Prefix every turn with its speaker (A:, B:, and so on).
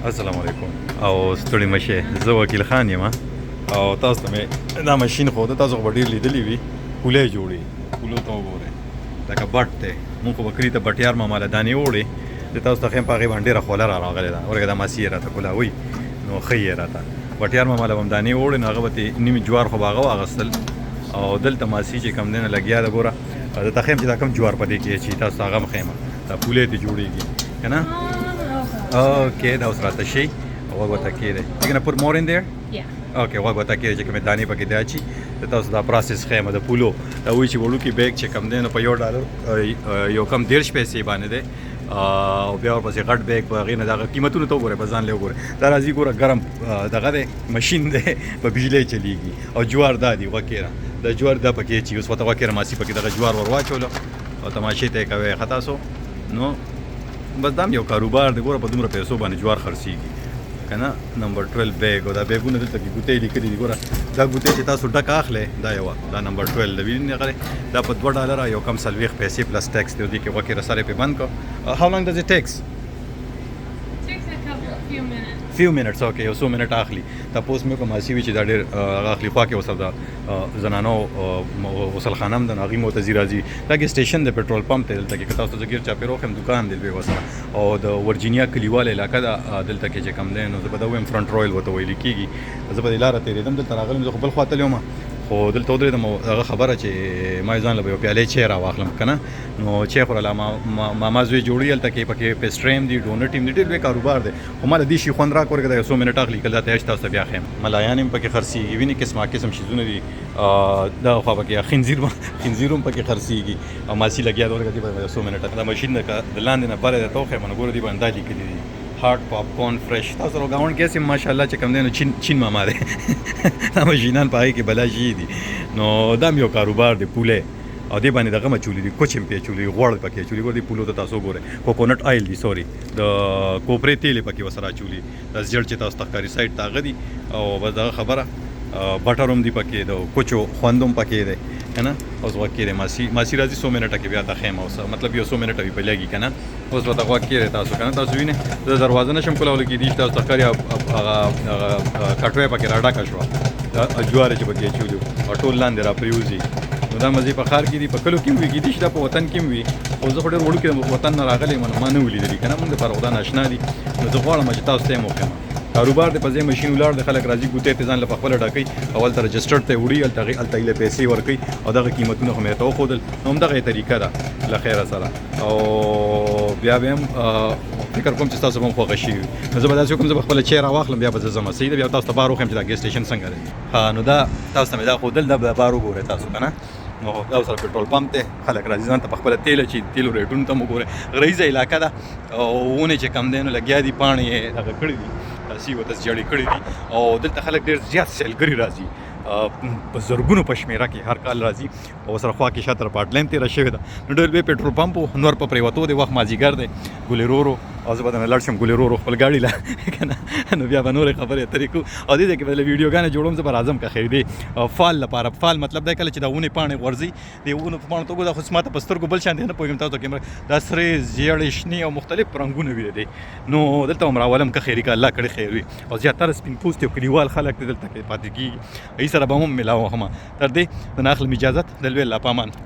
A: السلام علیکم او ستړي مشه زه وکیل خان یم او تاسو ته مې دا ماشین خو تاسو خو ډېر لیدلی وي پولې جوړي پولو ته وګورئ لکه بټ دی مونږ خو بکري ته بټیار ماما له دانې وړې د تاسو ته ښیم په هغې باندې ډېره خوله را راغلې ده ورګه دا ماسي یې راته کولاوي نو ښه یې راته بټیار ماما له به هم دانې وړې نو هغه به ترې نیم جوار خو به هغه واغېستل او دلته ماسي چې کم دی نه لګیا ده ګوره درته ښیم چې دا کوم جوار په دې کې چې تاسو ته هغه هم ښیم دا پولې ترې جوړېږي که نه Okay, that was Ratashi. What was that? You're gonna put more in there?
B: Yeah.
A: Okay, what was that? Check me Dani pake dachi. That was the process schema the pulo. Da which you look bag check come then په $1 یو کم 1.5 پیسې باندې ده او بیا ورپسې غټ بیگ په هغې نه دغه قیمتونه ته وګورئ په ځان له وګورئ دا راځي ګوره ګرم دغه دی مشین دی په بجلی چلیږي او جوار دا دی غوکېره د جوار دا پکې چې اوس ورته غوکېره ماسي پکې دغه جوار ور واچولو او تماشې ته یې کوئ ښه تاسو نو بس دا هم یو کاروبار دی ګوره په دومره پیسو باندې جوار خرڅېږي که نه نمبر 12 بیگ او دا بیګونه دلته کې ګوتې لیکلي دي ګوره دا ګوتې چې تاسو ډک اخلئ دا یوه دا نمبر 12 د وینې غلی دا په $2 یو کم 40 پیسې پلس ټیکس دی دې کې غوښې سره پې بند کړو how long does it takes few minutes okay یو څو منټ اخلي تاسو مې کوم ماسي وی چې دا ډېر هغه اخلي خوا کې وسره د زنانو غسلخانه هم د هغې موتزي راځي دا کې سټیشن د پټرول پمپ ته دلته کې که تاسو ته زه ګیر چاپېر وښیم دوکان دی لوی ورسره او د ورجینیا کلیواله علاقه ده دلته کې چې کوم دی نو زه به دا ووایم فرنټ رویل ورته ویل کېږي زه په دې لاره تېرېدم دلته راغلم زه خو بل خوا تللی وم خو دلته ودرېدم هغه خبره چې ما ځان له به یو پیالې چای راواخلم که نه نو چای خوړله ماما زوی جوړي هلته کې پکې پیسټریم دي ډونټ هم دي ډېر لوی کاروبار دی خو ما له دې شي خوند راکړ که دا یو څو منټ اخلي کله دا ته تاسو ته بیا ښیم ملایان هم پکې خرڅېږي وینې قسمه قسم شیزونه دي دغه خوا پکې خنزیر هم پکې خرڅېږي او ماسي لګیا ده ورګه دې به یو څو منټه دا ماشین د لاندې نه بره درته وښیم نو ګوره دې باندې دا لیکلي دي هارټ پاپ کورن فرش تاسو سره ګاونډ کې سم ماشاءالله چې کوم دی نو چین ماما دی دا ماشینان په هغې کې بلا شي دي نو دا هم یو کاروبار دی پولې او دې باندې دغه اچولي دي کوچ هم پې اچولي دي غوړ پکې اچولي ګوره دې پولو ته تاسو وګورئ کوکونټ آیل دي سوري د کوپرې تیل یې پکې ورسره اچولي دا زیړ چې تاسو ته ښکاري سایډ ته هغه دي او بس دغه خبره بټر هم دي پکې د کوچو خوند هم پکې دی که نه اوس غوږ کېدی ماسي راځي 100 منټه کې بیا ته ښیم اوس مطلب یو 100 منټه وي په لګي که نه اوس ورته غوږ کېدی تاسو که نه تاسو وینئ زه دروازه نه شم کولی کېدای شي تاسو ته ښکاري هغه کټوۍ پکې راډکه شوه جواره چې پکې اچولي او ټول لاندې را پرېوځي نو دا مزې په ښار کې دي په کلو کې هم وي کېدای شي دا په وطن کې هم وي خو زه خو ډېر وړوکې د وطن نه راغلی یم ما نه ولیدلي که نه مونږ دپاره خو دا ناشنا دي نو زه غواړم چې تاسو ته یې وښیم کاروبار دی په ځای ماشین ولاړ دی خلک راځي ګوتې ته ځان له پخپله ډکوي او هلته رجسټرډ ته یې وړي هلته یې له پیسې ورکوي او دغه قیمتونه خو مې ورته وښودل نو همدغه یې طریقه ده له خیره سره او بیا به هم فکر کوم چې تاسو به هم خوښه شي نو زه به داسې وکړم زه به خپله چای راواخلم بیا به زه ځمه صحیح ده بیا تاسو ته بار وښیم چې دا ګیس سټیشن څنګه دی نو دا تاسو ته مې دا ښودل دا بار وګورئ تاسو که نه نو دا سره پټرول پمپ دی خلک راځي ځان ته په خپله تیل اچوي تیلو ریټونو ته هم وګورئ غریزه علاقه ده او ونې چې کم دی نو لګیا دي پاڼې یې دغه کړي دي داسې ورته زیړې کړي دي او دلته خلک ډېر زیات سیلګري راځي په زرګونو په شمېره کې هر کال راځي او سره خوا کې شاته پاټ لاین تېره شوې ده نو ډېر لوی پټرول پمپ و نور په پرېوتو دی وخت مازدیګر دی ګلېرورو او زه به دننه لاړ شم ګلېرورو خپل ګاډي له که نه نو بیا به نورې خبرې اترې کوو او دې ځای کې به له ویډیوګانې جوړوم زه به راځم که خیر دی فال لپاره فال مطلب دی کله چې دا ونې پاڼې غورځي د ونو په پاڼو ته وګوره خو ما ته په سترګو بل شان دی نه پوهېږم تاسو ته کیمره دا سرې زیړې شنې او مختلف رنګونه وي دی نو دلته هم راولم که خیري که الله کړی خیر وي او زیاتره سپین پوستې او کلیوال خلک دی دلته کې پاتې کېږي هغوی سره به هم میلاو وهم تر دې د نه اخلم اجازت د لوی الله په امان